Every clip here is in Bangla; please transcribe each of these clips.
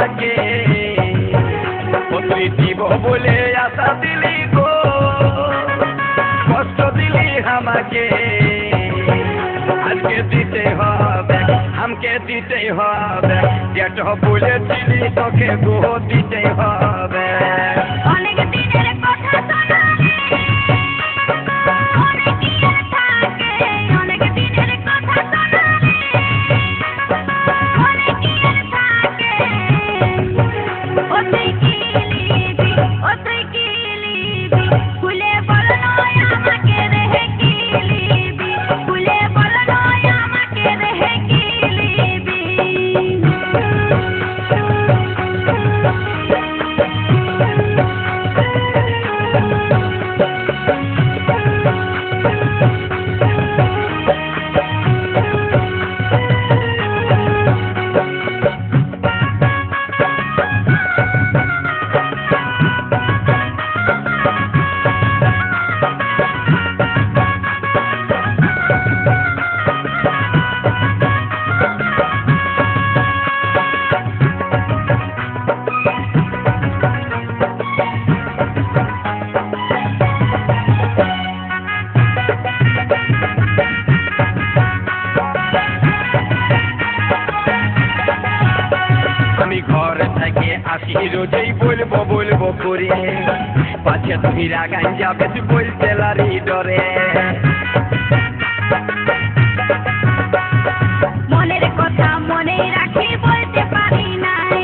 আমাকে তুই দিব বলে আশা দিলি গো কষ্ট দিলি আমাকে আজকে দিতে হবে আমাকে দিতে হবে যেটা বলেছিলি তোকে গো দিতে হবে অনেক দিনের কথা শোনালে অনেক ইয়ে থাকে অনেক দিনের কথা শোনালে অনেক ইয়ে থাকে ও তুই কি লিবি খুলে বল নয় আমাকে রেহে কি লিবি খুলে বল নয় আমাকে রেহে কি লিবি ঘর থেকে আসি রোজই বলবো বলবো করে পাছে তুমি রাগান যাবে তুই বলতে লারি ডরে মনের কথা মনে রাখি বলতে পারি নাই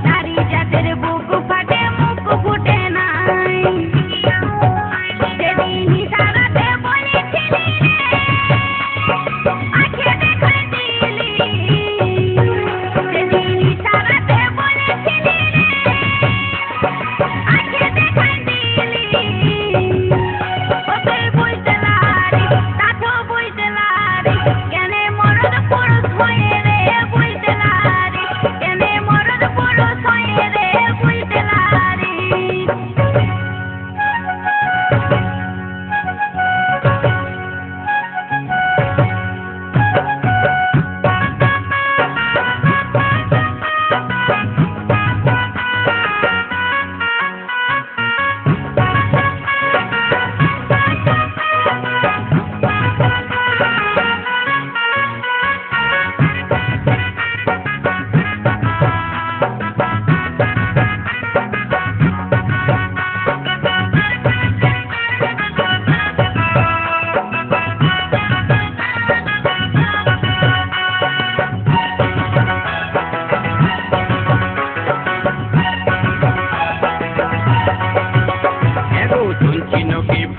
নারী জাতের বুক ফাটে মুখ ফুটে নাই যেদিন ইশারাতে বলেছিলি আঁখে দেখাই দিলি যেদিন ইশারাতে বলেছিলি আঁখে দেখাই দিলি ও তুই বুঝতে লারি তাতো বুঝতে লারি কেনে মরদ পুরুষ হয়ে রে বুঝতে লারি কেনে মরদ পুরুষ হয়ে রে বুঝতে লারি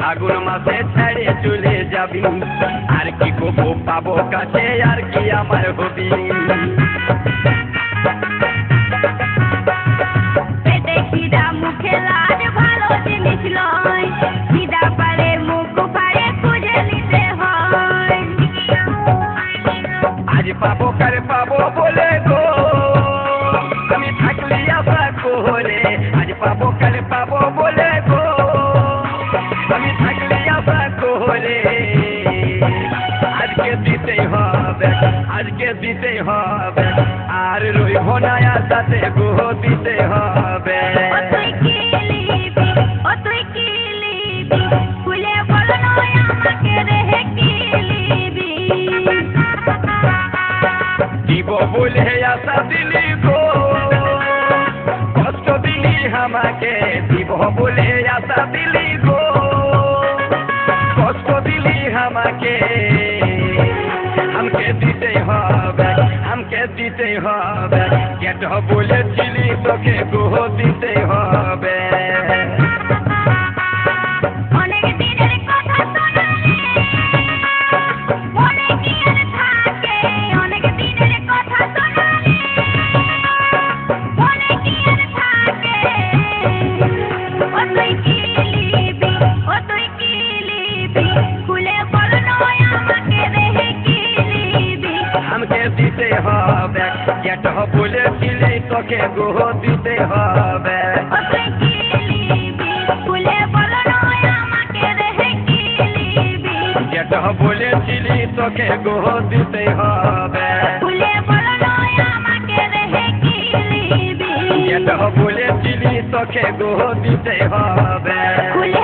ফাগুন মাসে ছেড়ে চলে যাবি আর কি কবো পাবো কাছে আর কি আমার হবি পেটে খিদা মুখে লাজ ভালো জিনিস লয় খিদা পারে মুখ পারে খুঁজে নিতে হয় আজ পাবো কার পাবো বলে গো আমি থাকলি আশা করে আজ পাবো কার পাবো বলে গো আমি থাকলে আশা করে আজকে দিতেই হবে আর রইব না আশাতে গো দিতে হবে ও তুই কি লিবি খুলে বল নয় আমাকে রেহে কি লিবি দিব বলে আশা দিলি গো কষ্ট দিলি আমাকে দিব বলে আশা দিলি গো কষ্ট দিলি আমাকে আমাকে দিতে হবে যেটা বলেছিলি তোকে গো দিতে হবে অনেক দিনের কথা শোনালে অনেক ইয়ে থাকে অনেক দিনের কথা শোনালে অনেক ইয়ে থাকে ও তুই কি লিবি খুলে বল নয় আমাকে রেহে কি লিবি আমাকে দিতে হবে যেটা বলেছিলি তোকে গো দিতে হবে ও তুই কি লিবি খুলে বল নয় আমাকে রেহে কি লিবি যেটা বলেছিলি তোকে গো দিতে হবে খুলে বল নয় আমাকে রেহে কি লিবি এটা বলেছিলি তোকে গো দিতে হবে। খুলে